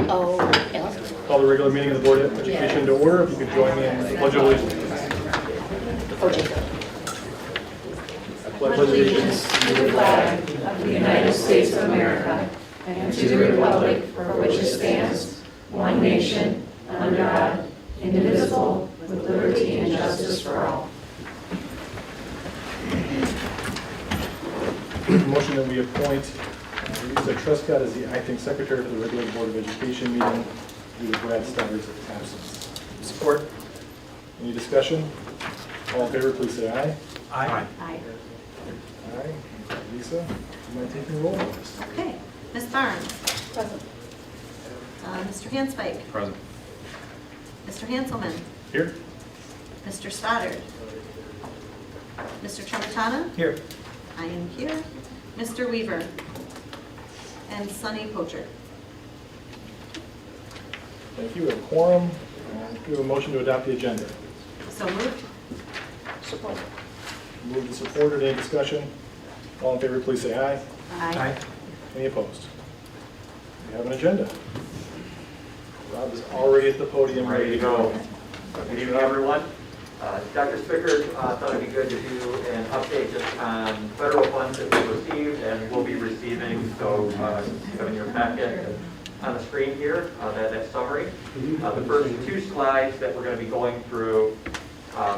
Oh, yeah. Call the regular meeting of the Board of Education to order. If you could join me in the Pledge of Allegiance. Oh, Jacob. I pledge Allegiance to the flag of the United States of America and to the republic for which it stands, one nation, under God, indivisible, with liberty and justice for all. Motion that we appoint Lisa Truscott as the acting secretary for the regular Board of Education meeting due to Brad Stutter's absence. Support. Any discussion? All in favor, please say aye. Aye. Aye. Aye. Lisa, you mind taking the roll? Okay. Ms. Barnes? Present. Mr. Hanspike? Present. Mr. Hanselman? Here. Mr. Stoddard? Mr. Tramontana? Here. I am here. Mr. Weaver? And Sunny Poacher. Thank you. We have a quorum. We have a motion to adopt the agenda. So moved. Support. Moved and supported. Any discussion? All in favor, please say aye. Aye. Any opposed? We have an agenda. Rob is already at the podium, ready to go. Good evening, everyone. Dr. Spicker thought it'd be good to do an update just on federal funds that we received and will be receiving. So you have in your packet on the screen here, that summary. The first two slides that we're going to be going through,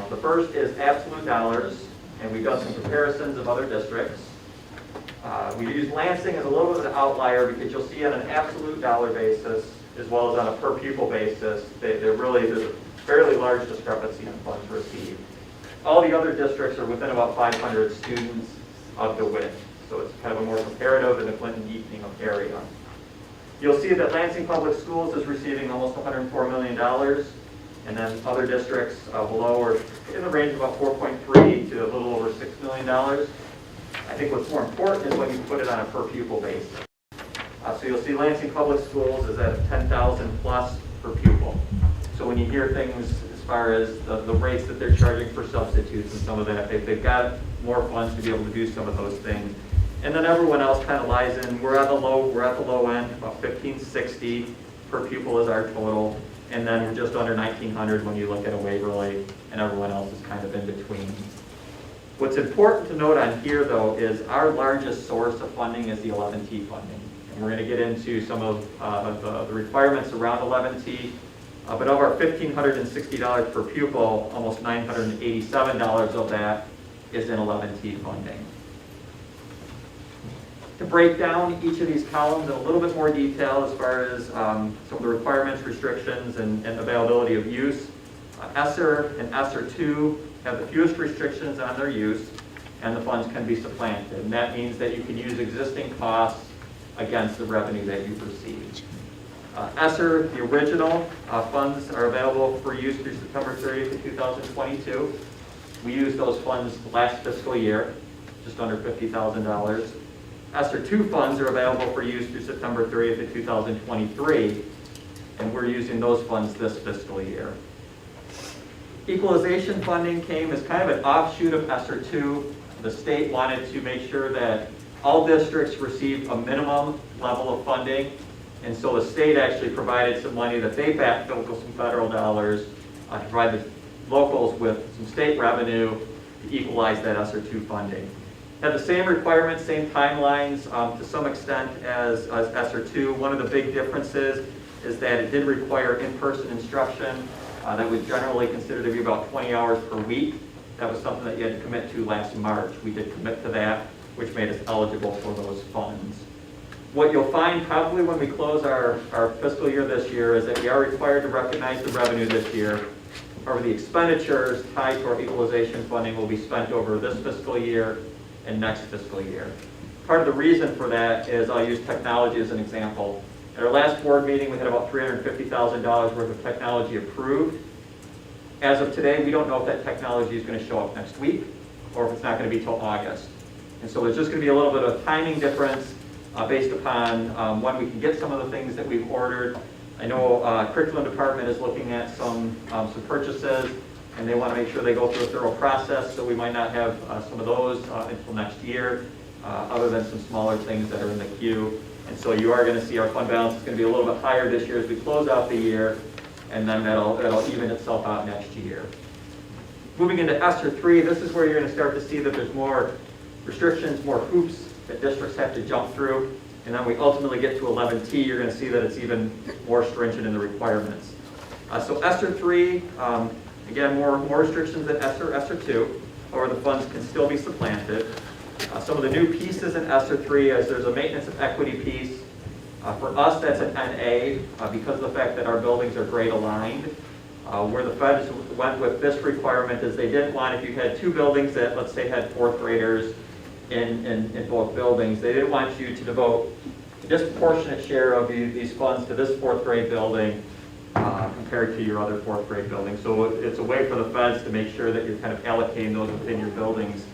the first is absolute dollars, and we've done some comparisons of other districts. We use Lansing as a little bit of an outlier because you'll see on an absolute dollar basis as well as on a per pupil basis, there's a fairly large discrepancy in funds received. All the other districts are within about 500 students of DeWitt, so it's kind of a more comparative in the Clinton-Deepening area. You'll see that Lansing Public Schools is receiving almost $104 million, and then other districts below are in the range of about 4.3 to a little over $6 million. I think what's more important is when you put it on a per pupil basis. So you'll see Lansing Public Schools is at 10,000 plus per pupil. So when you hear things as far as the rates that they're charging for substitutes and some of that, they've got more funds to be able to do some of those things. And then everyone else kind of lies in. We're at the low end, about 1,560 per pupil is our total. And then we're just under 1,900 when you look at a Waverly, and everyone else is kind of in between. What's important to note on here, though, is our largest source of funding is the 11T funding. And we're going to get into some of the requirements around 11T. But of our $1,560 per pupil, almost $987 of that is in 11T funding. To break down each of these columns in a little bit more detail as far as some of the requirements, restrictions, and availability of use, ESSER and ESSER 2 have the fewest restrictions on their use, and the funds can be supplanted. And that means that you can use existing costs against the revenue that you've received. ESSER, the original funds are available for use through September 30th of 2022. We used those funds last fiscal year, just under $50,000. ESSER 2 funds are available for use through September 30th of 2023, and we're using those funds this fiscal year. Equalization funding came as kind of an offshoot of ESSER 2. The state wanted to make sure that all districts received a minimum level of funding, and so the state actually provided some money that they backfilled with some federal dollars to provide the locals with some state revenue to equalize that ESSER 2 funding. Had the same requirements, same timelines to some extent as ESSER 2. One of the big differences is that it did require in-person instruction that was generally considered to be about 20 hours per week. That was something that you had to commit to last March. We did commit to that, which made us eligible for those funds. What you'll find probably when we close our fiscal year this year is that we are required to recognize the revenue this year. However, the expenditures tied to our equalization funding will be spent over this fiscal year and next fiscal year. Part of the reason for that is I'll use technology as an example. At our last board meeting, we had about $350,000 worth of technology approved. As of today, we don't know if that technology is going to show up next week or if it's not going to be till August. And so there's just going to be a little bit of timing difference based upon when we can get some of the things that we've ordered. I know curriculum department is looking at some purchases, and they want to make sure they go through a thorough process, so we might not have some of those until next year, other than some smaller things that are in the queue. And so you are going to see our fund balance is going to be a little bit higher this year as we close out the year, and then that'll even itself out next year. Moving into ESSER 3, this is where you're going to start to see that there's more restrictions, more hoops that districts have to jump through. And then we ultimately get to 11T, you're going to see that it's even more stringent in the requirements. So ESSER 3, again, more restrictions than ESSER 2, or the funds can still be supplanted. Some of the new pieces in ESSER 3 is there's a maintenance of equity piece. For us, that's an NA because of the fact that our buildings are grade aligned. Where the feds went with this requirement is they didn't want, if you had two buildings that, let's say, had fourth graders in both buildings, they didn't want you to devote a disproportionate share of these funds to this fourth grade building compared to your other fourth grade building. So it's a way for the feds to make sure that you're kind of allocating those within your buildings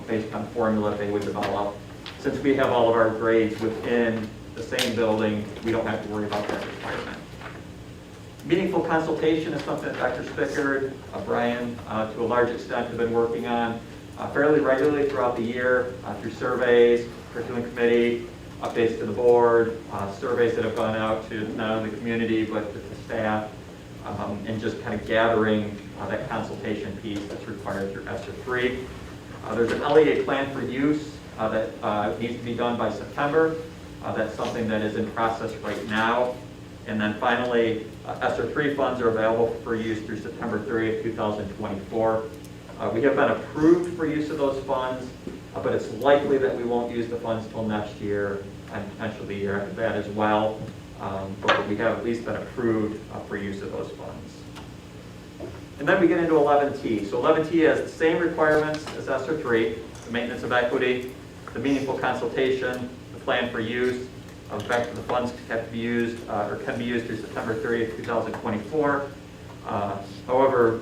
based on formula they would develop. Since we have all of our grades within the same building, we don't have to worry about that requirement. Meaningful consultation is something that Dr. Spickard, Brian, to a large extent have been working on fairly regularly throughout the year through surveys, curriculum committee, updates to the board, surveys that have gone out to not only the community but to the staff, and just kind of gathering that consultation piece that's required through ESSER 3. There's an LEA plan for use that needs to be done by September. That's something that is in process right now. And then finally, ESSER 3 funds are available for use through September 30th, 2024. We have been approved for use of those funds, but it's likely that we won't use the funds till next year and potentially the year after that as well. But we have at least been approved for use of those funds. And then we get into 11T. So 11T has the same requirements as ESSER 3, the maintenance of equity, the meaningful consultation, the plan for use, the fact that the funds have to be used or can be used through September 30th, 2024. However,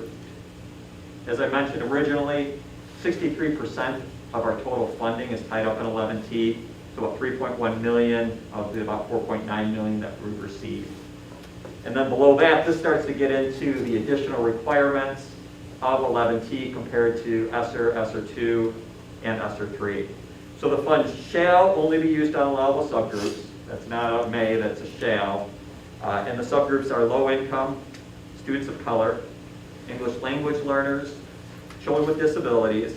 as I mentioned originally, 63% of our total funding is tied up in 11T, so about 3.1 million of the about 4.9 million that we've received. And then below that, this starts to get into the additional requirements of 11T compared to ESSER, ESSER 2, and ESSER 3. So the funds shall only be used on allowable subgroups. That's not a may, that's a shall. And the subgroups are low income, students of color, English language learners, children with disabilities,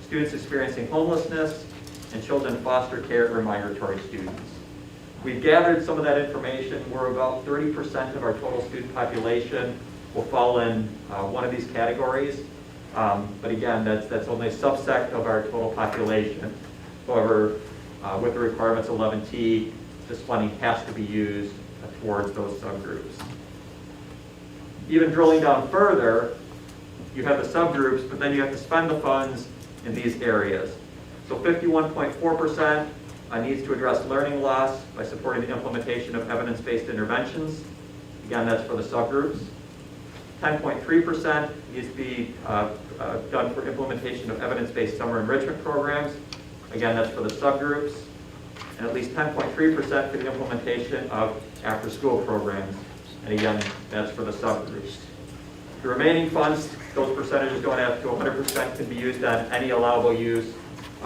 students experiencing homelessness, and children in foster care or migratory students. We've gathered some of that information. We're about 30% of our total student population will fall in one of these categories. But again, that's only a subset of our total population. However, with the requirements of 11T, this funding has to be used towards those subgroups. Even drilling down further, you have the subgroups, but then you have to spend the funds in these areas. So 51.4% needs to address learning loss by supporting the implementation of evidence-based interventions. Again, that's for the subgroups. 10.3% needs to be done for implementation of evidence-based summer enrichment programs. Again, that's for the subgroups. And at least 10.3% for the implementation of after-school programs. And again, that's for the subgroups. The remaining funds, those percentages going out to 100% can be used on any allowable use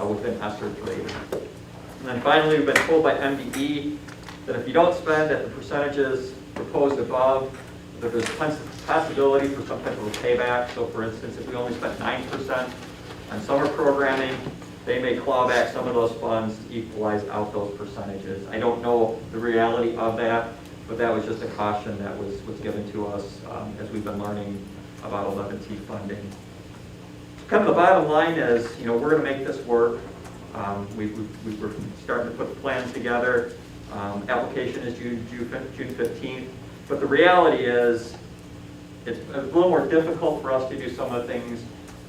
within ESSER 3. And then finally, we've been told by MDE that if you don't spend at the percentages proposed above, that there's a possibility for some type of a payback. So for instance, if we only spent 9% on summer programming, they may claw back some of those funds to equalize out those percentages. I don't know the reality of that, but that was just a caution that was given to us as we've been learning about 11T funding. Kind of the bottom line is, we're going to make this work. We're starting to put the plans together. Application is June 15th. But the reality is, it's a little more difficult for us to do some of the things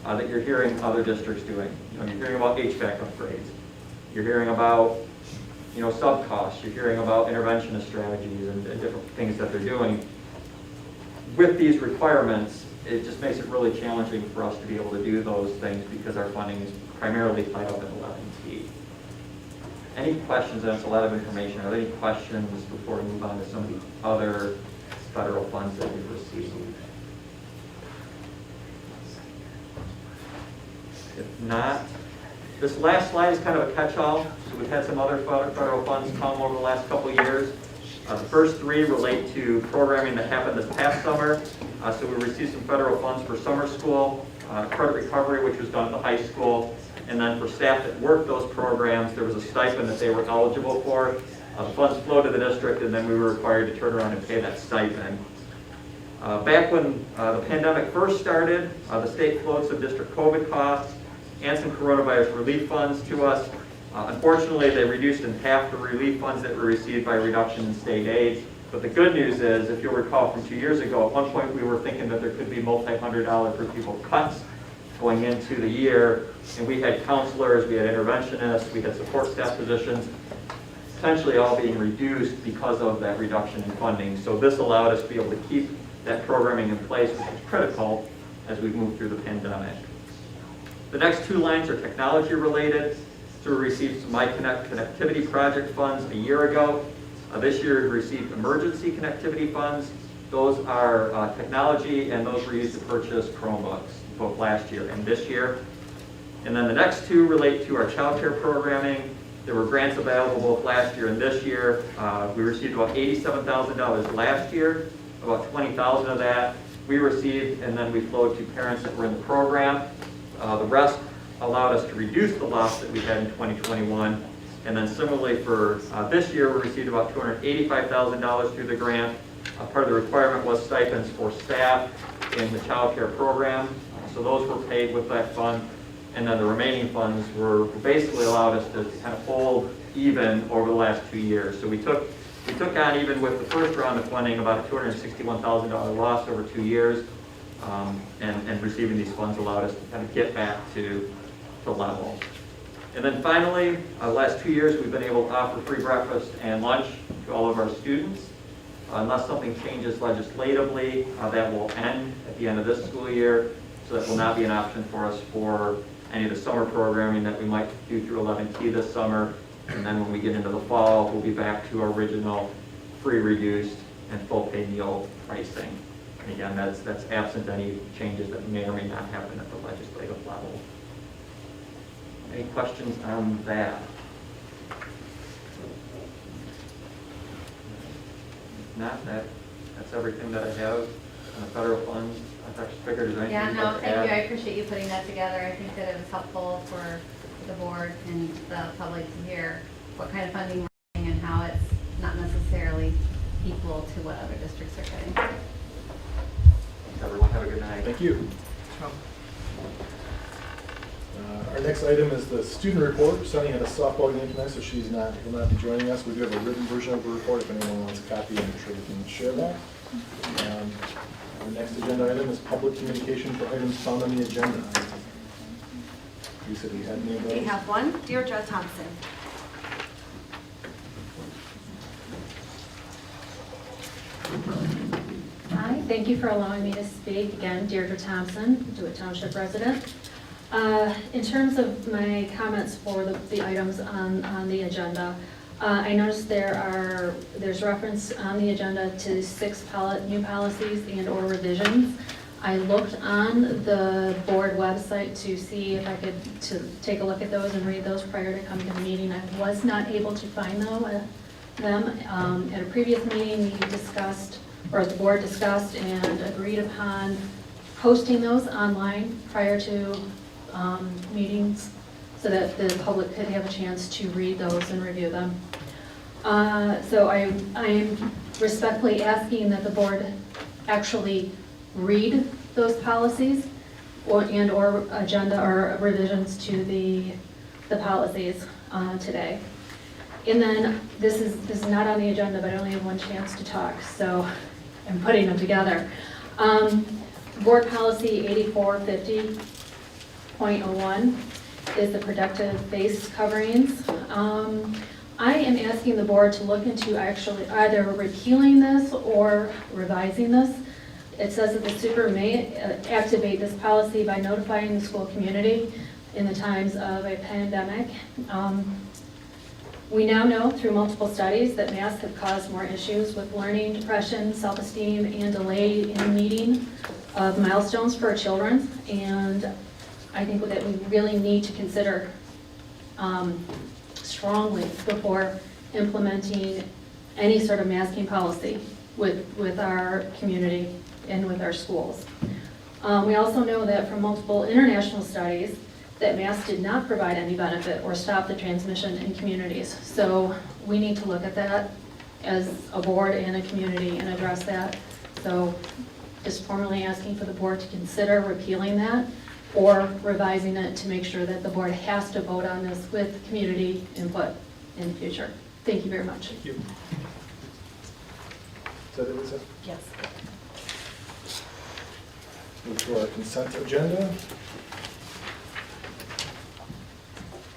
that you're hearing other districts doing. You're hearing about HVAC upgrades. You're hearing about sub costs. You're hearing about interventionist strategies and different things that they're doing. With these requirements, it just makes it really challenging for us to be able to do those things because our funding is primarily tied up in 11T. Any questions? That's a lot of information. Are there any questions before we move on to some of the other federal funds that we've received? If not, this last slide is kind of a catch-all. So We've had some other federal funds come over the last couple of years. The first three relate to programming that happened this past summer. So we received some federal funds for summer school, credit recovery, which was done at the high school, and then for staff that worked those programs, there was a stipend that they were eligible for. The funds flowed to the district, and then we were required to turn around and pay that stipend. Back when the pandemic first started, the state flowed some district COVID costs and some coronavirus relief funds to us. Unfortunately, they reduced in half the relief funds that were received by reduction in state aid. But the good news is, if you'll recall from 2 years ago, at one point we were thinking that there could be multi-$100 per pupil cuts going into the year. And we had counselors, we had interventionists, we had support staff positions, potentially all being reduced because of that reduction in funding. So this allowed us to be able to keep that programming in place, which is critical as we move through the pandemic. The next two lines are technology related. So we received some MyConnect connectivity project funds a year ago. This year we received emergency connectivity funds. Those are technology, and those were used to purchase Chromebooks, both last year and this year. And then the next two relate to our child care programming. There were grants available both last year and this year. We received about $87,000 last year. About $20,000 of that we received, and then we flowed to parents that were in the program. The rest allowed us to reduce the loss that we had in 2021. And then similarly for this year, we received about $285,000 through the grant. Part of the requirement was stipends for staff in the child care program. So those were paid with that fund. And then the remaining funds were basically allowed us to kind of hold even over the last 2 years. So we took on, even with the first round of funding, about a $261,000 loss over 2 years. And receiving these funds allowed us to kind of get back to level. And then finally, the last 2 years, we've been able to offer free breakfast and lunch to all of our students. Unless something changes legislatively, that will end at the end of this school year. So that will not be an option for us for any of the summer programming that we might do through 11T this summer. And then when we get into the fall, we'll be back to our original free, reduced, and full pay meal pricing. And again, that's absent any changes that may or may not happen at the legislative level. Any questions on that? If not, that's everything that I have on the federal funds. Dr. Spicker, is there anything Yeah, you'd no, like to thank add? you. I appreciate you putting that together. I think that it was helpful for the board and the public to hear what kind of funding we're getting and how it's not necessarily equal to what other districts are getting. Thanks, everyone. Have a good night. Thank you. Our next item is the student report. Sunny had a softball game tonight, so will not be joining us. We do have a written version of the report if anyone wants a copy. I'm sure we can share that. Our next agenda item is public communication for items found on the agenda. You said we had any of those? We have one, Deirdre Thompson. Hi, thank you for allowing me to speak. Again, Deirdre Thompson, DeWitt Township resident. In terms of my comments for the items on the agenda, I noticed there's reference on the agenda to 6 new policies and/or revisions. I looked on the board website to see if I could take a look at those and read those prior to coming to the meeting. I was not able to find them. At a previous meeting, we discussed, or the board discussed and agreed upon posting those online prior to meetings so that the public could have a chance to read those and review them. So I am respectfully asking that the board actually read those policies or agenda or revisions to the policies today. And then this is not on the agenda, but I only have one chance to talk, so I'm putting them together. Board policy 8450.01 is the protective face coverings. I am asking the board to look into actually either repealing this or revising this. It says that the super may activate this policy by notifying the school community in the times of a pandemic. We now know through multiple studies that masks have caused more issues with learning, depression, self-esteem, and delay in meeting of milestones for our children. And I think that we really need to consider strongly before implementing any sort of masking policy with our community and with our schools. We also know that from multiple international studies that masks did not provide any benefit or stop the transmission in communities. So we need to look at that as a board and a community and address that. So just formally asking for the board to consider repealing that or revising it to make sure that the board has to vote on this with community input in the future. Thank you very much. Thank you. Is that it, Lisa? Yes. Move to our consent agenda.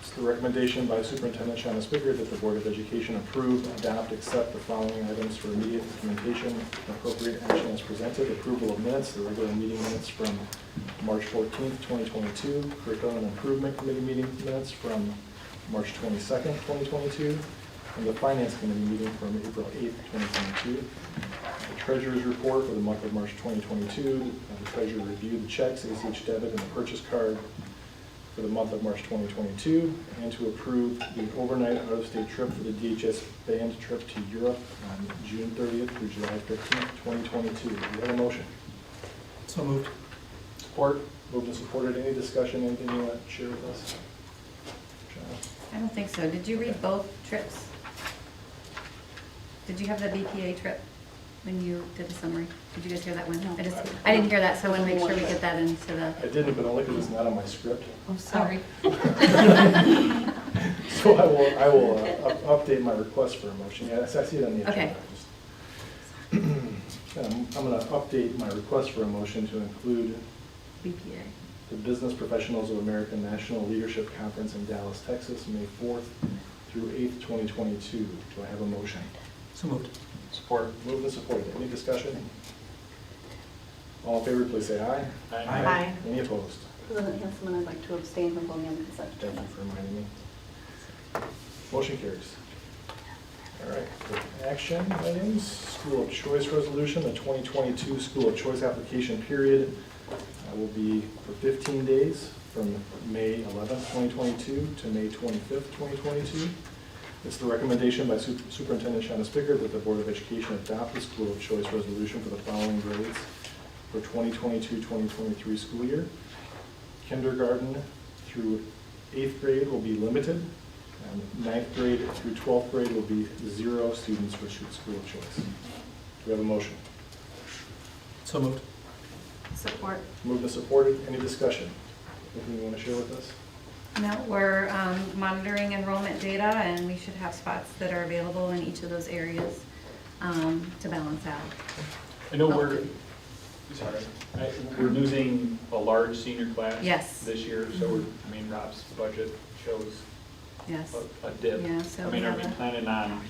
It's the recommendation by Superintendent Shanna Spicker that the Board of Education approve, adopt, accept the following items for immediate implementation, appropriate action as presented, approval of minutes, the regular meeting minutes from March 14th, 2022, Curriculum and Improvement Committee meeting minutes from March 22nd, 2022, and the Finance Committee meeting from April 8th, 2022. The Treasurer's report for the month of March 2022. The Treasurer reviewed the checks, ACH debit, and the purchase card for the month of March 2022, and to approve the overnight out-of-state trip for the DHS band trip to Europe on June 30th through July 15th, 2022. Do you have a motion? So moved. Support. Moved and supported. Any discussion, anything you want to share with us? Shanna? I don't think so. Did you read both trips? Did you have the BPA trip when you did the summary? Did you guys hear that one? No. I didn't hear that, so I want to make sure we get that into the. I didn't, but only because it's not on my script. Oh, sorry. So I will update my request for a motion. Yes, I see it on the agenda. Okay. I'm going to update my request for a motion to include BPA. the Business Professionals of America National Leadership Conference in Dallas, Texas, May 4th through 8th, 2022. Do I have a motion? So moved. Support. Moved and supported. Any discussion? All in favor, please say aye. Aye. Any opposed? President Hanselman, I'd like to abstain from voting on the consent Thank agenda. you for reminding me. Motion carries. All right, for action items, School of Choice Resolution, the 2022 School of Choice application period will be for 15 days from May 11th, 2022 to May 25th, 2022. It's the recommendation by Superintendent Shanna Spicker that the Board of Education adopt the School of Choice Resolution for the following grades for 2022-2023 school year. Kindergarten through 8th grade will be limited. 9th grade through 12th grade will be 0 students for School of Choice. Do we have a motion? So moved. Support. Moved and supported. Any discussion? Anything you want to share with us? No, we're monitoring enrollment data, and we should have spots that are available in each of those areas to balance out. I know we're losing a large senior class Yes. this year, so Rob's budget shows Yes. a dip. Yeah, so Are we planning on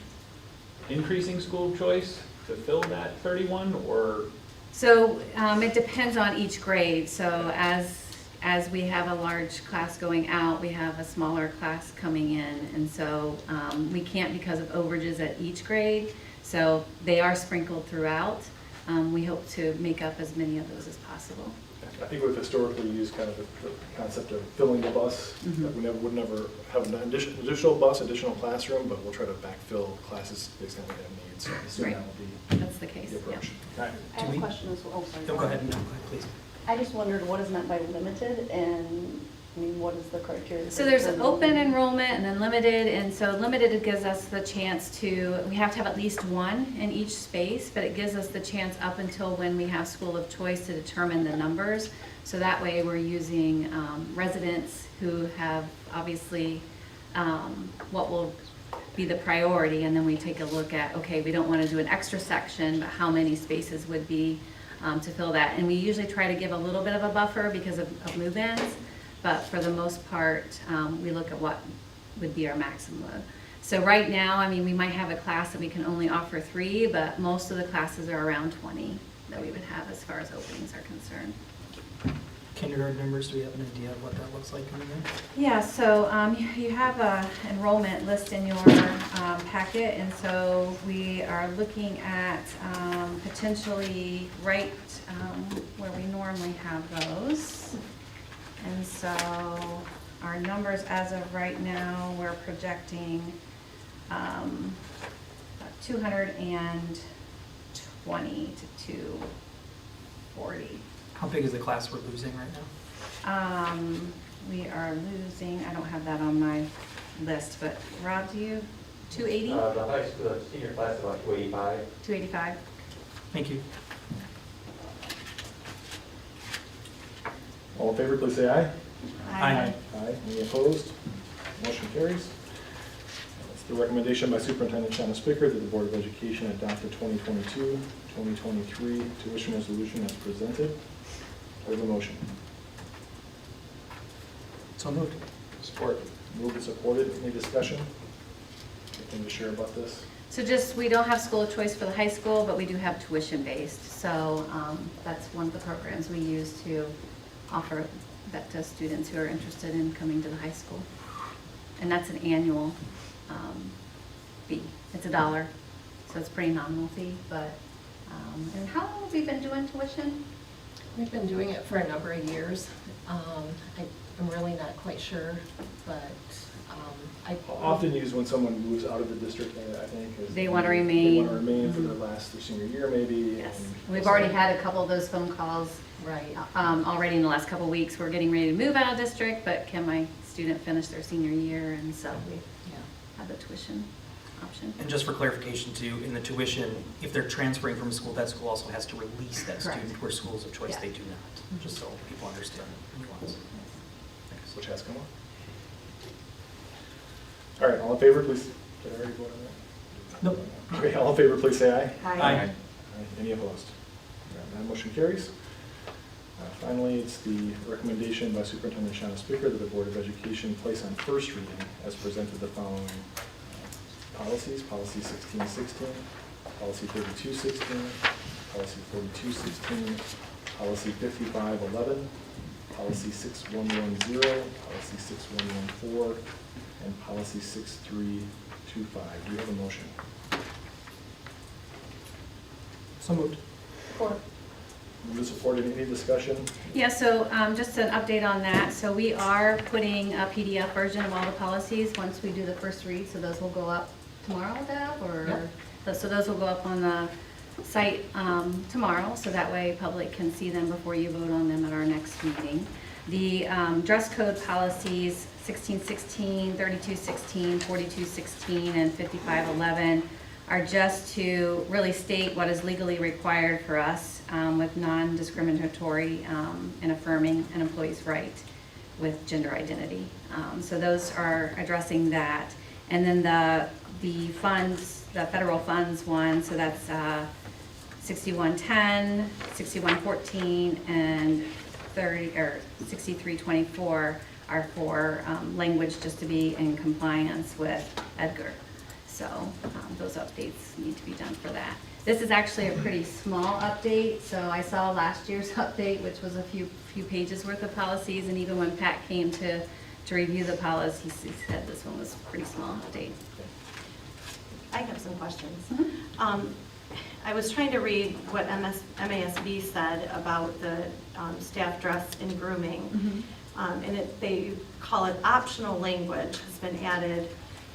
increasing school choice to fill that 31, or? So it depends on each grade. So as we have a large class going out, we have a smaller class coming in. And so we can't because of overages at each grade. So they are sprinkled throughout. We hope to make up as many of those as possible. I think we've historically used kind of the concept of filling the bus. Mhm. We would never have an additional bus, additional classroom, but we'll try to backfill classes to the extent we have needs. So I assume Right. that will be That's the case, the yeah. approach. All right. I have a question as well. Oh, sorry. No, go ahead. No, go ahead, please. I just wondered what is meant by limited, and I mean, what is the criteria? So there's open enrollment and then limited, and so limited gives us the chance to, we have to have at least one in each space, but it gives us the chance up until when we have school of choice to determine the numbers. So that way we're using residents who have obviously what will be the priority, and then we take a look at, okay, we don't want to do an extra section, but how many spaces would be to fill that. And we usually try to give a little bit of a buffer because of move-ins. But for the most part, we look at what would be our maximum load. So right now, I mean, we might have a class that we can only offer 3, but most of the classes are around 20 that we would have as far as openings are concerned. Kindergarten numbers, do we have an idea of what that looks like coming in? Yeah, so you have a enrollment list in your packet, and so we are looking at potentially right where we normally have those. And so our numbers as of right now, we're projecting 220 to 240. How big is the class we're losing right now? We are losing, I don't have that on my list, but Rob, do you? 280? The high school, the senior class, about 285. 285? Thank you. All in favor, please say aye. Aye. Aye. Any opposed? Motion carries. That's the recommendation by Superintendent Shanna Spicker that the Board of Education adopt the 2022-2023 tuition resolution as presented. Do I have a motion? So moved. Support. Moved and supported. Any discussion? Anything to share about this? So just, we don't have school of choice for the high school, but we do have tuition-based. So that's one of the programs we use to offer that to students who are interested in coming to the high school. And that's an annual fee. It's $1, so it's a pretty nominal fee, but, and how long have we been doing tuition? We've been doing it for a number of years. I'm really not quite sure, but Often used when someone moves out of the district, I think. is They want to They remain. want to remain for their senior year, maybe. Yes, and- we've already had a couple of those phone calls right. already in the last couple of weeks. We're getting ready to move out of district, but can my student finish their senior year? And so we have the tuition option. And just for clarification too, in the tuition, if they're transferring from a school, that school also has to release that Correct. student, where schools of choice, Yeah. they do not, just so people understand the nuance. Thanks. Which has come up. All right, all in favor, please. Did I already vote on that? Nope. Okay, all in favor, please say aye. Aye. Aye. Any opposed? All right, that motion carries. Finally, it's the recommendation by Superintendent Shanna Spicker that the Board of Education place on first reading as presented the following policies: Policy 1616, Policy 3216, Policy 4216, Policy 5511, Policy 6110, Policy 6114, and Policy 6325. Do you have a motion? So moved. Moved and supported. Any discussion? Yeah, so just an update on that. So we are putting a PDF version of all the policies once we do the first read, so those will go up tomorrow, Deb, or? So those will go up on the site tomorrow, so that way public can see them before you vote on them at our next meeting. The dress code policies 1616, 3216, 4216, and 5511 are just to really state what is legally required for us with non-discriminatory and affirming an employee's right with gender identity. So those are addressing that. And then the funds, the federal funds one, so that's 6110, 6114, and 6324 are for language just to be in compliance with Edgar. So those updates need to be done for that. This is actually a pretty small update. So I saw last year's update, which was a few pages worth of policies, and even when Pat came to review the policies, he said this one was a pretty small update. I have some questions. Mm-hmm. I was trying to read what MASB said about the staff dress and grooming. Mm-hmm. And they call it optional language has been added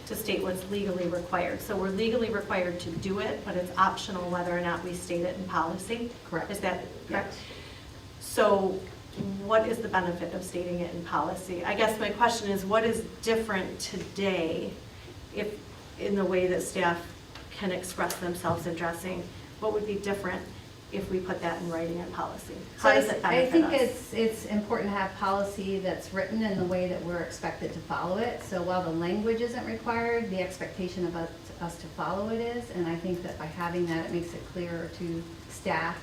to state what's legally required. So we're legally required to do it, but it's optional whether or not we state it in policy. Correct. Is that correct? Yes. So what is the benefit of stating it in policy? I guess my question is, what is different today if in the way that staff can express themselves in dressing? What would be different if we put that in writing and policy? How does it I benefit think us? it's important to have policy that's written in the way that we're expected to follow it. So while the language isn't required, the expectation of us to follow it is. And I think that by having that, it makes it clearer to staff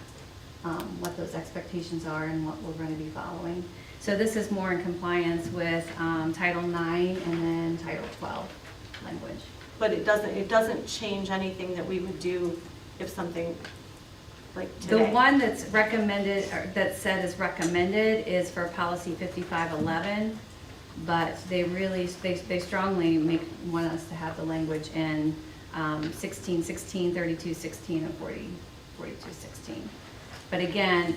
what those expectations are and what we're going to be following. So this is more in compliance with Title IX and then Title 12 language. But it doesn't change anything that we would do if something like today. The one that's recommended, or that said is recommended, is for policy 5511, but they really, they strongly want us to have the language in 1616, 3216, and 4216. But again,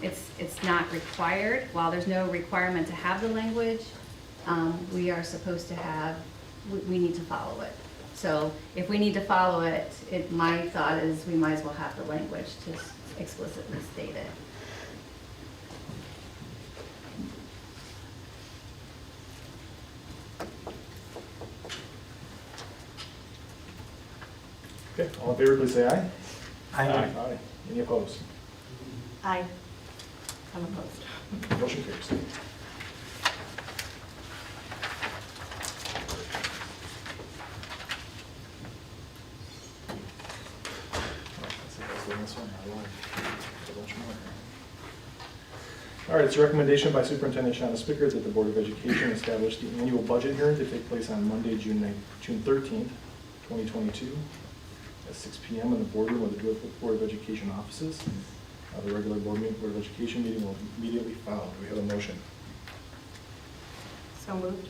it's not required. While there's no requirement to have the language, we are supposed to have, we need to follow it. So if we need to follow it, my thought is we might as well have the language to explicitly state it. Okay, all in favor, please say aye. Aye. Aye. Any opposed? Aye. I'm opposed. Motion carries. All right, it's a recommendation by Superintendent Shauna Spicker that the Board of Education establish the annual budget hearing to take place on Monday, June 13th, 2022, at 6 p.m. in the boardroom of the DeWitt Board of Education offices. The regular Board of Education meeting will immediately follow. Do we have a motion? So moved.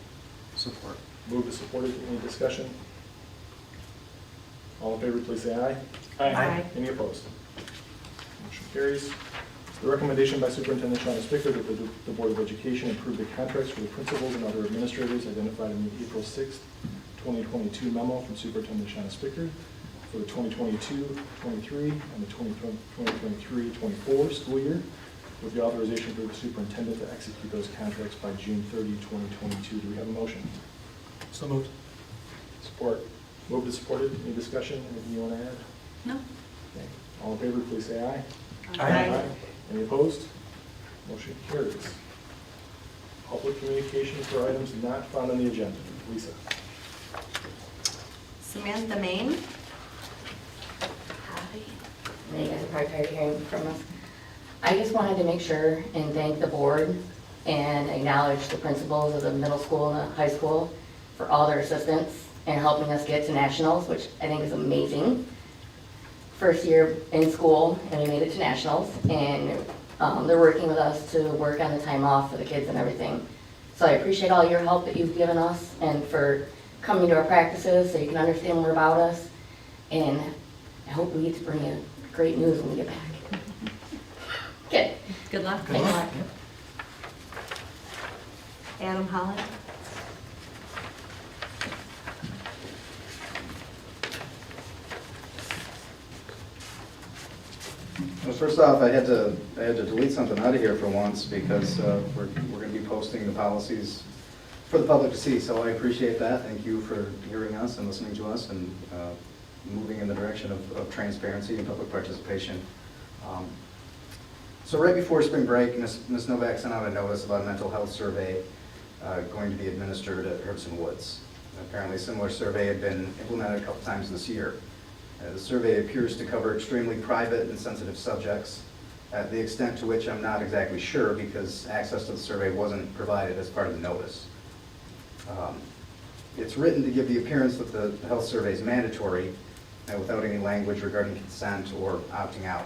Support. Moved and supported. Any discussion? All in favor, please say aye. Aye. Any opposed? Motion carries. The recommendation by Superintendent Shauna Spicker that the Board of Education approve the contracts for the principals and other administrators identified in the April 6th, 2022 memo from Superintendent Shauna Spicker for the 2022-23 and the 2023-24 school year, with the authorization for the superintendent to execute those contracts by June 30, 2022. Do we have a motion? So moved. Support. Moved and supported. Any discussion? Anything you want to add? No? Okay. All in favor, please say aye. Aye. Any opposed? Motion carries. Public communication for items not found on the agenda. Lisa. Samantha Main. Hi. You guys are probably tired of hearing from us. I just wanted to make sure and thank the board and acknowledge the principals of the middle school and the high school for all their assistance in helping us get to nationals, which I think is amazing. First year in school, and we made it to nationals, and they're working with us to work on the time off for the kids and everything. So I appreciate all your help that you've given us and for coming to our practices so you can understand more about us. And I hope we get to bring you great news when we get back. Okay. Good luck. Thanks a lot. Adam Holland. Well, first off, I had to delete something out of here for once because we're going to be posting the policies for the public to see. So I appreciate that. Thank you for hearing us and listening to us and moving in the direction of transparency and public participation. So right before spring break, Ms. Novak sent out a notice about a mental health survey going to be administered at Herbson Woods. Apparently a similar survey had been implemented a couple times this year. The survey appears to cover extremely private and sensitive subjects, the extent to which I'm not exactly sure because access to the survey wasn't provided as part of the notice. It's written to give the appearance that the health survey is mandatory without any language regarding consent or opting out.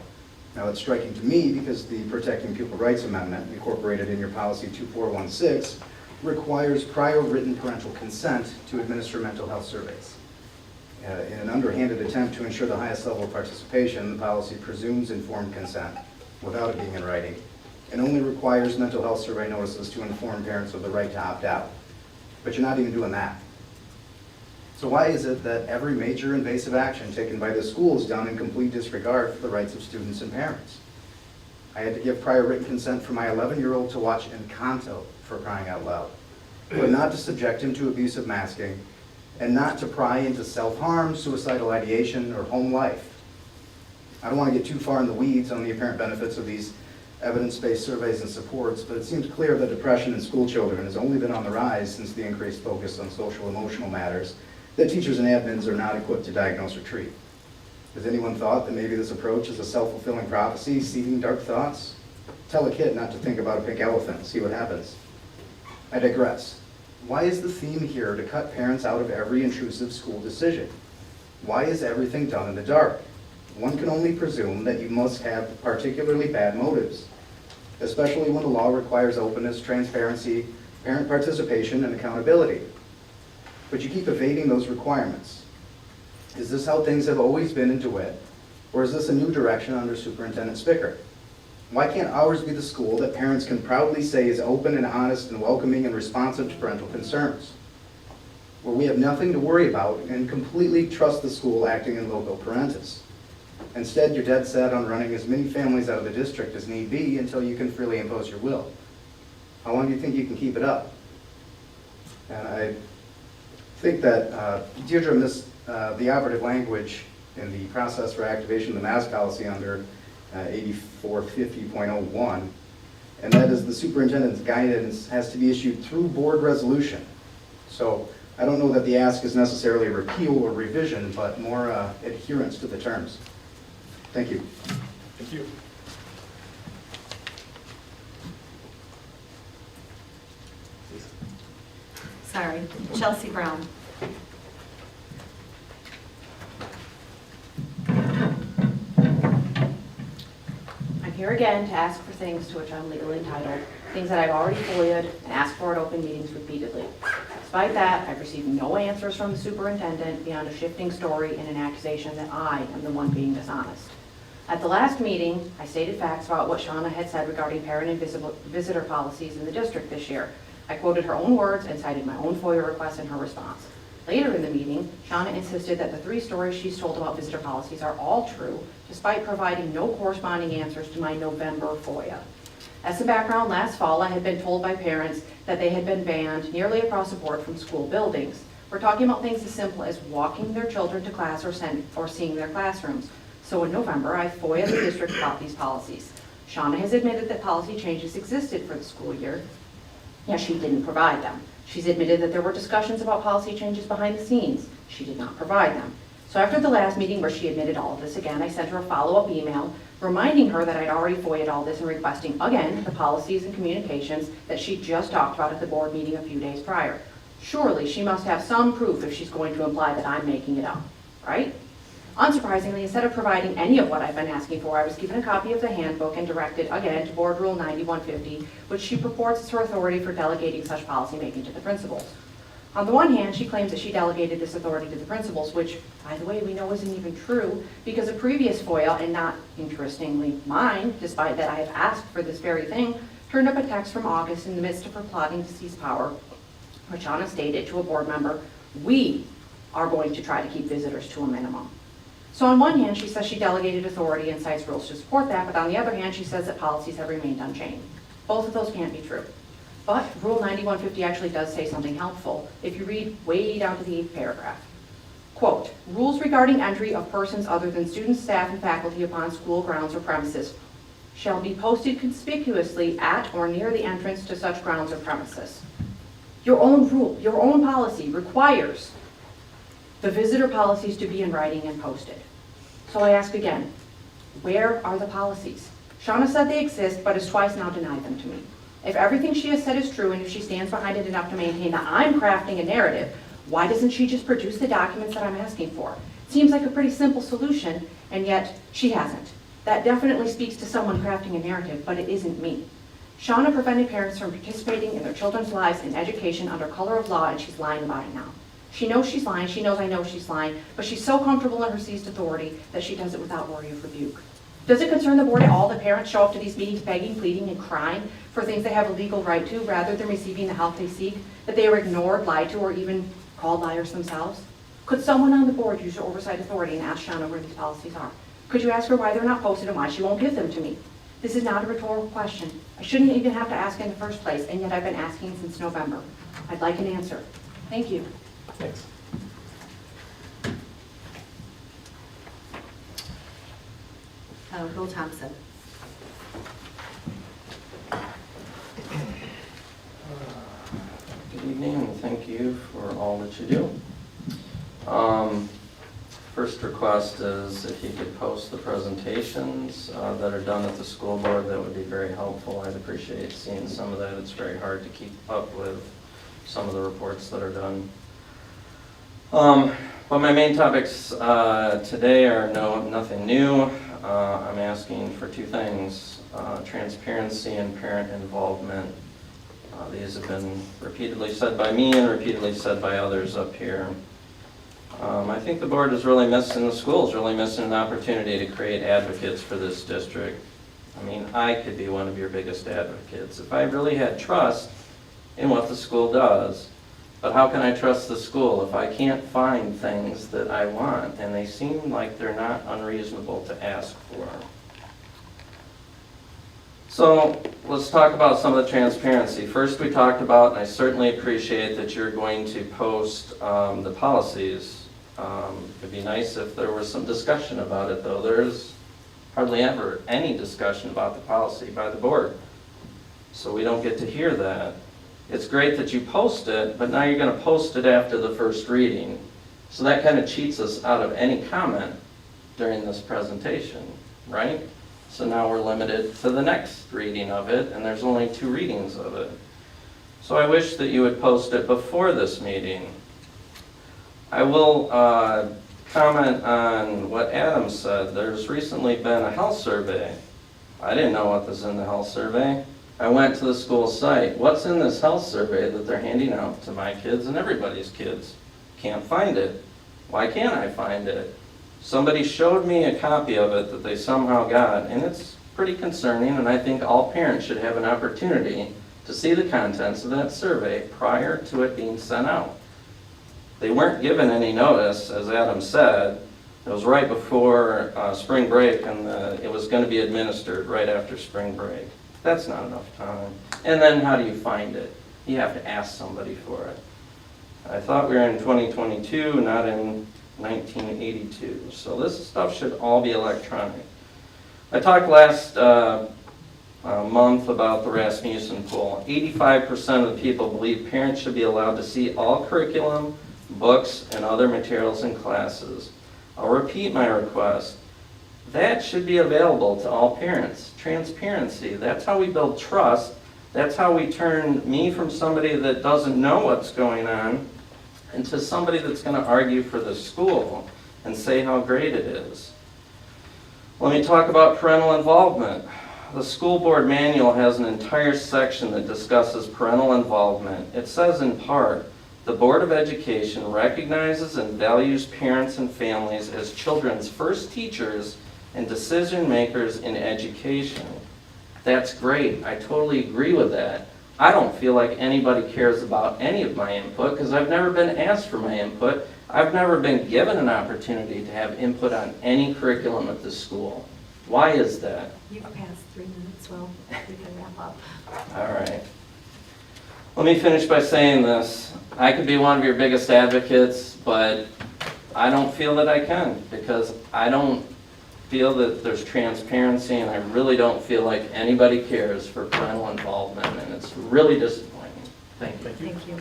Now it's striking to me because the Protecting Pupil Rights Amendment incorporated in your policy 2416 requires prior written parental consent to administer mental health surveys. In an underhanded attempt to ensure the highest level of participation, the policy presumes informed consent without it being in writing, and only requires mental health survey notices to inform parents of the right to opt out. But you're not even doing that. So why is it that every major invasive action taken by the school is done in complete disregard for the rights of students and parents? I had to give prior written consent for my 11-year-old to watch Encanto, for crying out loud, but not to subject him to abusive masking, and not to pry into self-harm, suicidal ideation, or home life. I don't want to get too far in the weeds on the apparent benefits of these evidence-based surveys and supports, but it seems clear that depression in school children has only been on the rise since the increased focus on social-emotional matters that teachers and admins are not equipped to diagnose or treat. Has anyone thought that maybe this approach is a self-fulfilling prophecy, seeding dark thoughts? Tell a kid not to think about a pink elephant, see what happens. I digress. Why is the theme here to cut parents out of every intrusive school decision? Why is everything done in the dark? One can only presume that you must have particularly bad motives, especially when the law requires openness, transparency, parent participation, and accountability. But you keep evading those requirements. Is this how things have always been in DeWitt, or is this a new direction under Superintendent Spicker? Why can't ours be the school that parents can proudly say is open and honest and welcoming and responsive to parental concerns? Where we have nothing to worry about and completely trust the school acting in loco parentis. Instead, you're dead set on running as many families out of the district as need be until you can freely impose your will. How long do you think you can keep it up? And I think that Deirdre missed the operative language in the process for activation of the mask policy under 8450.01, and that is the superintendent's guidance has to be issued through board resolution. So I don't know that the ask is necessarily a repeal or revision, but more adherence to the terms. Thank you. Thank you. Sorry, Chelsea Brown. I'm here again to ask for things to which I'm legally entitled, things that I've already FOIA'd and asked for at open meetings repeatedly. Despite that, I've received no answers from the superintendent beyond a shifting story and an accusation that I am the one being dishonest. At the last meeting, I stated facts about what Shauna had said regarding parent and visitor policies in the district this year. I quoted her own words and cited my own FOIA request in her response. Later in the meeting, Shauna insisted that the 3 stories she's told about visitor policies are all true, despite providing no corresponding answers to my November FOIA. As some background, last fall I had been told by parents that they had been banned nearly across the board from school buildings. We're talking about things as simple as walking their children to class or seeing their classrooms. So in November, I FOIA'd the district about these policies. Shauna has admitted that policy changes existed for the school year, yet she didn't provide them. She's admitted that there were discussions about policy changes behind the scenes. She did not provide them. So after the last meeting where she admitted all of this again, I sent her a follow-up email reminding her that I'd already FOIA'd all this and requesting again the policies and communications that she just talked about at the board meeting a few days prior. Surely she must have some proof if she's going to imply that I'm making it up, right? Unsurprisingly, instead of providing any of what I've been asking for, I was given a copy of the handbook and directed again to Board Rule 9150, which she purports is her authority for delegating such policymaking to the principals. On the one hand, she claims that she delegated this authority to the principals, which, by the way, we know isn't even true because a previous FOIA, and not interestingly mine, despite that I have asked for this very thing, turned up a text from August in the midst of her plotting to seize power, which Shauna stated to a board member, "We are going to try to keep visitors to a minimum." So on one hand, she says she delegated authority and cites rules to support that, but on the other hand, she says that policies have remained unchanged. Both of those can't be true. But Rule 9150 actually does say something helpful if you read way down to the 8th paragraph. Quote, "Rules regarding entry of persons other than students, staff, and faculty upon school grounds or premises shall be posted conspicuously at or near the entrance to such grounds or premises." Your own rule, your own policy requires the visitor policies to be in writing and posted. So I ask again, where are the policies? Shauna said they exist, but has twice now denied them to me. If everything she has said is true, and if she stands behind it enough to maintain that I'm crafting a narrative, why doesn't she just produce the documents that I'm asking for? Seems like a pretty simple solution, and yet she hasn't. That definitely speaks to someone crafting a narrative, but it isn't me. Shauna prevented parents from participating in their children's lives and education under color of law, and she's lying about it now. She knows she's lying, she knows I know she's lying, but she's so comfortable in her seized authority that she does it without worry of rebuke. Does it concern the board at all that parents show up to these meetings begging, pleading, and crying for things they have a legal right to rather than receiving the help they seek, that they are ignored, lied to, or even called liars themselves? Could someone on the board use your oversight authority and ask Shauna where these policies are? Could you ask her why they're not posted and why she won't give them to me? This is not a rhetorical question. I shouldn't even have to ask in the first place, and yet I've been asking since November. I'd like an answer. Thank you. Thanks. Bill Thompson. Good evening, and thank you for all that you do. First request is if you could post the presentations that are done at the school board, that would be very helpful. I'd appreciate seeing some of that. It's very hard to keep up with some of the reports that are done. But my main topics today are nothing new. I'm asking for 2 things, transparency and parent involvement. These have been repeatedly said by me and repeatedly said by others up here. I think the board is really missing, the school's really missing an opportunity to create advocates for this district. I mean, I could be one of your biggest advocates if I really had trust in what the school does. But how can I trust the school if I can't find things that I want and they seem like they're not unreasonable to ask for? So let's talk about some of the transparency. First, we talked about, and I certainly appreciate that you're going to post the policies. It'd be nice if there was some discussion about it, though. There's hardly ever any discussion about the policy by the board. So we don't get to hear that. It's great that you post it, but now you're going to post it after the first reading. So that kind of cheats us out of any comment during this presentation, right? So now we're limited to the next reading of it, and there's only 2 readings of it. So I wish that you would post it before this meeting. I will comment on what Adam said. There's recently been a health survey. I didn't know what was in the health survey. I went to the school site. What's in this health survey that they're handing out to my kids and everybody's kids? Can't find it. Why can't I find it? Somebody showed me a copy of it that they somehow got, and it's pretty concerning, and I think all parents should have an opportunity to see the contents of that survey prior to it being sent out. They weren't given any notice, as Adam said. It was right before spring break, and it was going to be administered right after spring break. That's not enough time. And then how do you find it? You have to ask somebody for it. I thought we were in 2022, not in 1982. So this stuff should all be electronic. I talked last month about the Rasmussen poll. 85% of the people believe parents should be allowed to see all curriculum, books, and other materials in classes. I'll repeat my request. That should be available to all parents. Transparency. That's how we build trust. That's how we turn me from somebody that doesn't know what's going on into somebody that's going to argue for the school and say how great it is. Let me talk about parental involvement. The school board manual has an entire section that discusses parental involvement. It says in part, the Board of Education recognizes and values parents and families as children's first teachers and decision makers in education. That's great. I totally agree with that. I don't feel like anybody cares about any of my input because I've never been asked for my input. I've never been given an opportunity to have input on any curriculum at the school. Why is that? You've passed 3 minutes, well, we can wrap up. All right. Let me finish by saying this. I could be one of your biggest advocates, but I don't feel that I can because I don't feel that there's transparency, and I really don't feel like anybody cares for parental involvement, and it's really disappointing. Thank you. Thank you.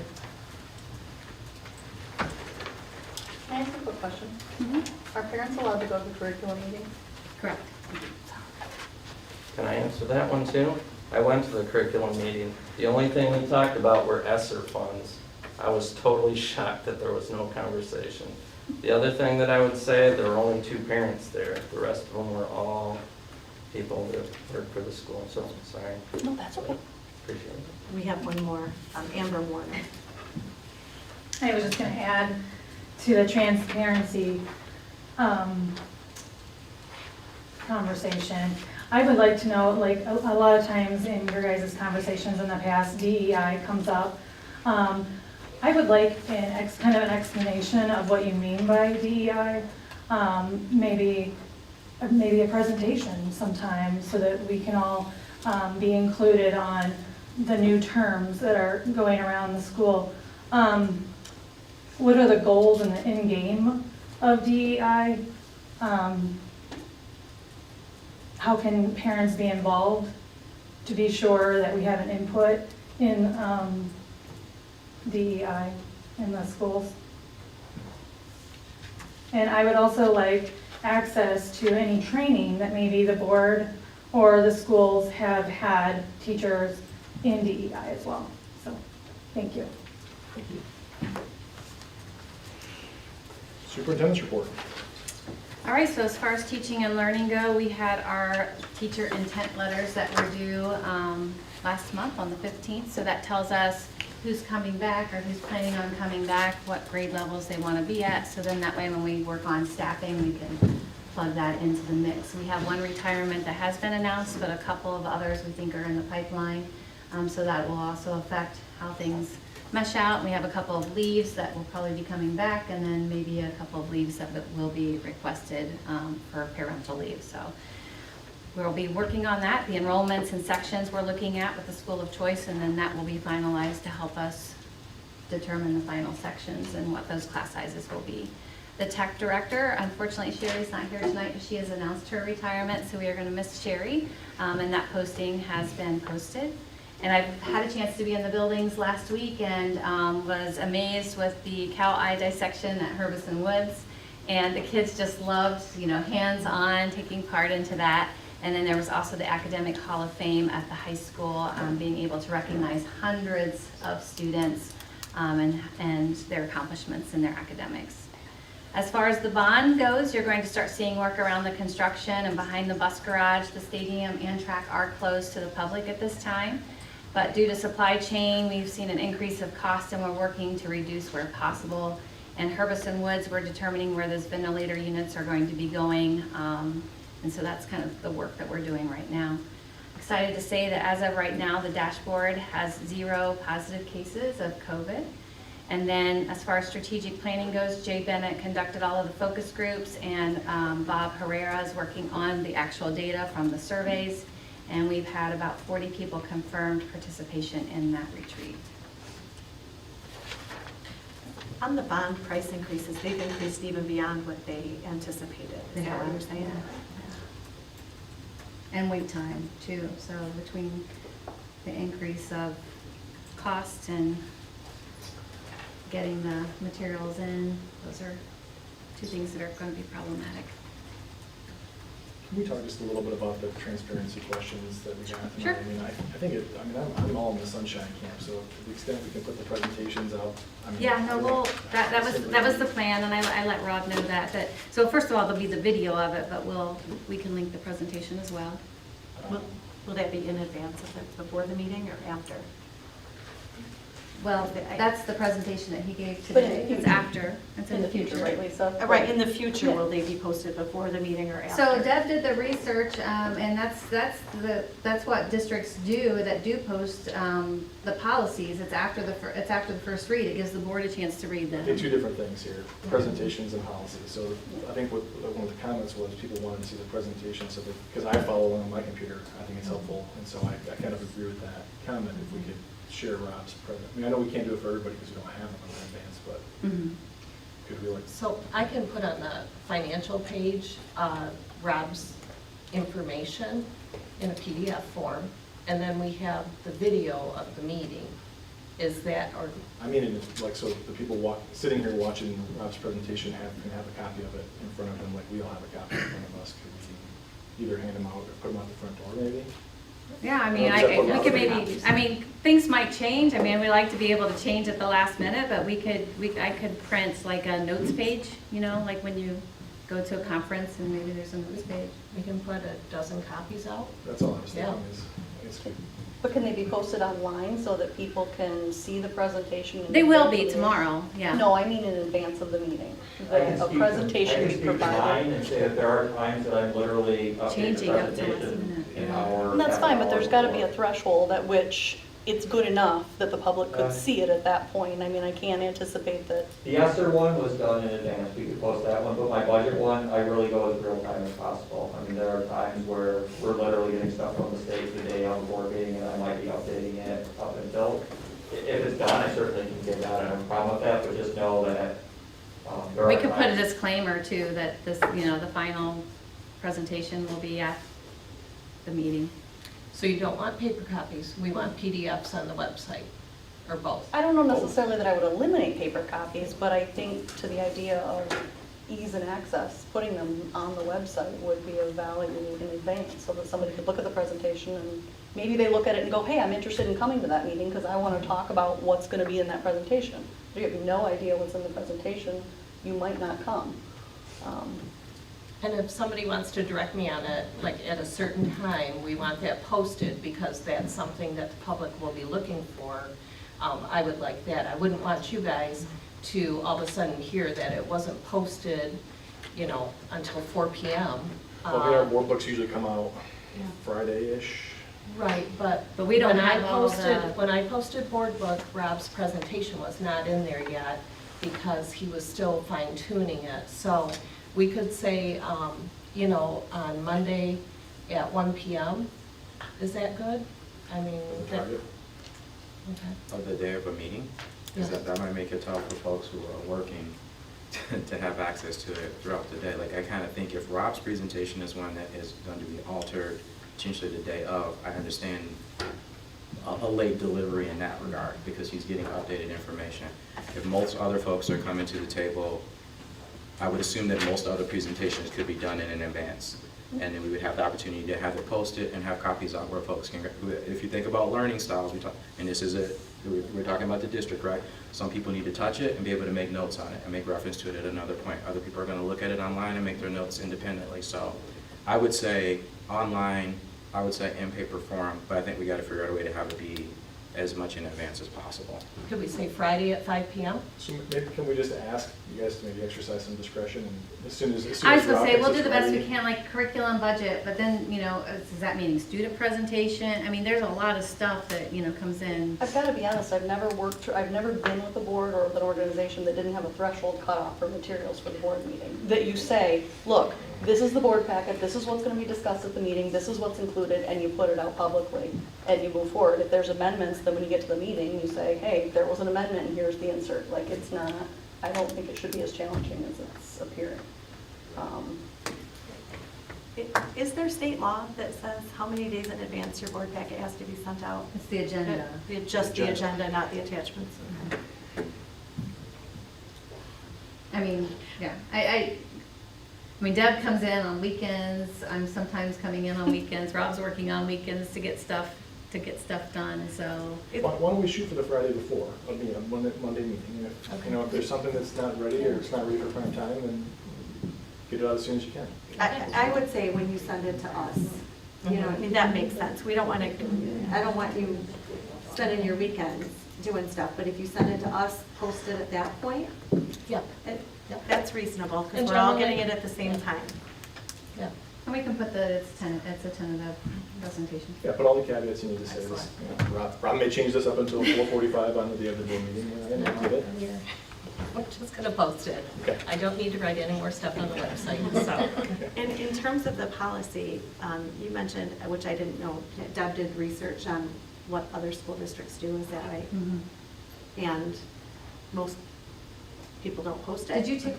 Can I ask a quick question? Are parents allowed to go to curriculum meetings? Correct. Can I answer that one too? I went to the curriculum meeting. The only thing we talked about were ESSER funds. I was totally shocked that there was no conversation. The other thing that I would say, there were only 2 parents there. The rest of them were all people that work for the school, so sorry. No, that's okay. Appreciate it. We have one more, Amber Warner. I was just going to add to the transparency conversation. I would like to know, like a lot of times in your guys' conversations in the past, DEI comes up. I would like kind of an explanation of what you mean by DEI. Maybe a presentation sometime so that we can all be included on the new terms that are going around the school. What are the goals and the end game of DEI? How can parents be involved to be sure that we have an input in DEI in the schools? And I would also like access to any training that maybe the board or the schools have had teachers in DEI as well. So, thank you. Thank you. Superintendent's report. All right, so as far as teaching and learning go, we had our teacher intent letters that were due last month on the 15th. So that tells us who's coming back or who's planning on coming back, what grade levels they want to be at. So then that way when we work on staffing, we can plug that into the mix. We have one retirement that has been announced, but a couple of others we think are in the pipeline. So that will also affect how things mesh out. We have a couple of leaves that will probably be coming back, and then maybe a couple of leaves that will be requested for parental leave. So we'll be working on that. The enrollments and sections we're looking at with the school of choice, and then that will be finalized to help us determine the final sections and what those class sizes will be. The tech director, unfortunately Sherry's not here tonight, but she has announced her retirement, so we are going to miss Sherry, and that posting has been posted. And I've had a chance to be in the buildings last week and was amazed with the cow eye dissection at Herbison Woods. And the kids just loved, you know, hands-on, taking part into that. And then there was also the Academic Hall of Fame at the high school, being able to recognize hundreds of students and their accomplishments in their academics. As far as the bond goes, you're going to start seeing work around the construction and behind the bus garage. The stadium and track are closed to the public at this time. But due to supply chain, we've seen an increase of cost and we're working to reduce where possible. And Herbison Woods, we're determining where those ventilator units are going to be going. And so that's kind of the work that we're doing right now. Excited to say that as of right now, the dashboard has 0 positive cases of COVID. And then as far as strategic planning goes, Jay Bennett conducted all of the focus groups, and Bob Herrera is working on the actual data from the surveys. And we've had about 40 people confirmed participation in that retreat. On the bond price increases, they've increased even beyond what they anticipated. Is that what you're saying? And wait time too. So between the increase of cost and getting the materials in, those are 2 things that are going to be problematic. Can we talk just a little bit about the transparency questions that we got tonight? Sure. I mean, I think I'm all in the sunshine camp, so to the extent we can put the presentations out. I mean, Yeah, no, well, that was the plan, and I let Rob know that. So first of all, there'll be the video of it, but we can link the presentation as well. Will that be in advance of it, before the meeting or after? Well, that's the presentation that he gave But in today. the It's future. after. It's in the future. Right, Lisa? Right, in the future, Yeah. will they be posted before the meeting or after? So Deb did the research, and that's what districts do that do post the policies. It's after the first read. It gives the board a chance to read I think them. 2 different things here, presentations and policies. So I think what one of the comments was people wanted to see the presentation, so because I follow along on my computer, I think it's helpful, and so I kind of agree with that comment if we could share Rob's present. I mean, I know we can't do it for everybody because we don't have them in advance, but could we like? So I can put on the financial page Rob's information in a PDF form, and then we have the video of the meeting. Is that, or? I mean, it's like, so the people sitting here watching Rob's presentation can have a copy of it in front of them, like we all have a copy in front of us. Could we either hand them out or put them out the front door maybe? Yeah, I mean, we could maybe, I mean, things might change. I mean, we like to be able to change at the last minute, but I could print like a notes page, you know, like when you go to a conference and maybe there's a notes page. We can put 12 copies out? That's all I was thinking Yeah. is good. But can they be posted online so that people can see the presentation? They will be tomorrow, yeah. No, I mean in advance of the meeting. I can A speak to- presentation I be can speak to mine provided. and say that there are times that I'm literally updating the Changing up to last presentation minute, in yeah. our. And that's fine, but there's got to be a half-hour threshold at which it's good enough that the public Uh, could see it at that point. I mean, I can't anticipate that. The ESSER one was done in advance, we could post that one, but my budget one, I really go as real time as possible. I mean, there are times where we're literally getting stuff from the state the day of the board meeting, and I might be updating it up until. If it's done, I certainly can get that, I don't have a problem with that, but just know that there are We could put a times- disclaimer too, that this, you know, the final presentation will be at the meeting. So you don't want paper copies, we want PDFs on the website, or both? I don't know necessarily that I would eliminate paper copies, but I think to the idea of ease and access, putting them on the website would be of value in advance so that somebody could look at the presentation and maybe they look at it and go, hey, I'm interested in coming to that meeting because I want to talk about what's going to be in that presentation. If you have no idea what's in the presentation, you might not come. And if somebody wants to direct me on it, like at a certain time, we want that posted because that's something that the public will be looking for. I would like that. I wouldn't want you guys to all of a sudden hear that it wasn't posted you know, until 4 PM. Well, our board books usually come out Friday-ish. Right, but we don't when I have all posted, the- when I posted board book, Rob's presentation was not in there yet because he was still fine tuning it. So we could say, you know, on Monday at 1 PM. Is that good? I mean, that, okay. Of the day of a meeting? Because Yeah. that might make it tough for folks who are working to have access to it throughout the day. Like, I kind of think if Rob's presentation is one that is going to be altered, potentially the day of, I understand a late delivery in that regard, because he's getting updated information. If most other folks are coming to the table, I would assume that most other presentations could be done in advance. And then we would have the opportunity to have it posted and have copies out where folks can, if you think about learning styles, and this is it, we're talking about the district, right? Some people need to touch it and be able to make notes on it and make reference to it at another point. Other people are going to look at it online and make their notes independently. So I would say online, I would say in paper form, but I think we got to figure out a way to have it be as much in advance as possible. Could we say Friday at 5 PM? So maybe can we just ask you guys to maybe exercise some discretion, and as soon as I was gonna Rob say, thinks we'll do it's the best we ready- can, like curriculum, budget, but then, you know, does that mean student presentation? I mean, there's a lot of stuff that, you know, comes in. I've got to be honest, I've never been with a board or with an organization that didn't have a threshold cutoff for materials for the board meeting. That you say, look, this is the board packet, this is what's going to be discussed at the meeting, this is what's included, and you put it out publicly, and you move forward. If there's amendments, then when you get to the meeting, you say, hey, there was an amendment, and here's the insert. Like, it's not, I don't think it should be as challenging as it's appearing. Is there state law that says how many days in advance your board packet has to be sent out? It's the agenda. Just the agenda, not the attachments? I mean, yeah, I mean, Deb comes in on weekends, I'm sometimes coming in on weekends, Rob's working on weekends to get stuff done, so. Why don't we shoot for the Friday before, of the Monday meeting? If, you know, if there's something that's not ready or it's not ready for prime time, then get it out as soon as you can. I would say when you send it to us, you know, I mean, that makes sense. We don't want to, I don't want you spending your weekends doing stuff, but if you send it to us, post it at that point, Yep. that's reasonable, because And we're all generally- getting it at the same time. Yeah. And we can put it's a tentative presentation. Yeah, put all the caveats you need to say. This, you know, Rob may change this up until 4:45 on the day of the board meeting, and I get it. We're just going to post it. Okay. I don't need to write any more stuff on the website, so. And in terms of the policy, you mentioned, which I didn't know, Deb did research on what other school districts do, is that right? Mhm. And most people don't post it? Did you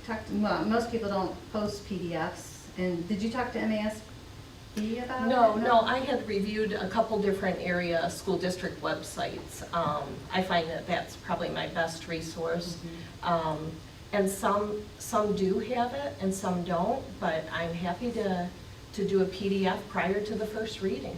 talk to, well, most people don't post PDFs, and did you talk to MASB about it? No, I had reviewed a couple different area school district websites. I find that that's probably my best resource. And some do have it and some don't, but I'm happy to do a PDF prior to the first reading.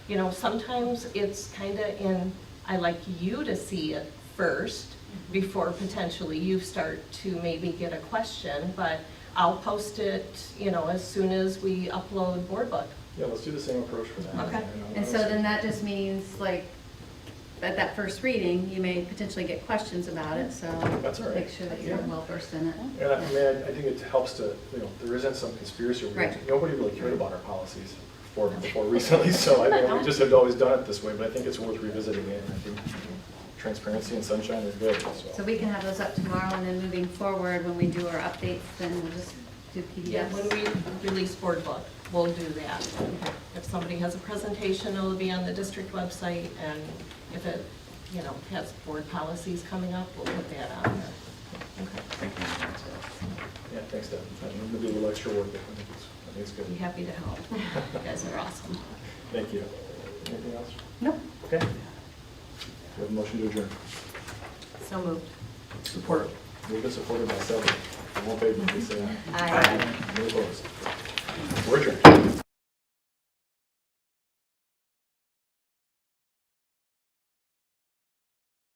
You know, sometimes it's kind of I like you to see it first before potentially you start to maybe get a question, but I'll post it, you know, as soon as we upload board book. Yeah, let's do the same approach for that. Okay. And so then that just means, like, at that first reading, you may potentially get questions about it, so. That's all right. Make sure that you're Yeah. well versed in it. And I mean, I think it helps to, you know, there isn't some conspiracy. Right. Nobody really cared about our policies before recently, so I mean, we just have always done it this way, but I think it's worth revisiting it. And I think transparency and sunshine is good, So we can have those up tomorrow, and then moving forward, when we do our updates, then we'll just do Yeah, PDFs. when we release board book, we'll do that. If somebody has a presentation, it'll be on the district website, and if it, you know, has board policies coming up, we'll put that on there. Okay. Thank you. Yeah, thanks, Deb. I'm gonna do a little extra work there. I think it's good. Be happy to help. You guys are awesome. Thank you. Anything else? Nope. Okay. We have a motion to adjourn. So moved. Support. Moved and supported by Sally. All in favor, please say aye. Aye. Any opposed? We're adjourned.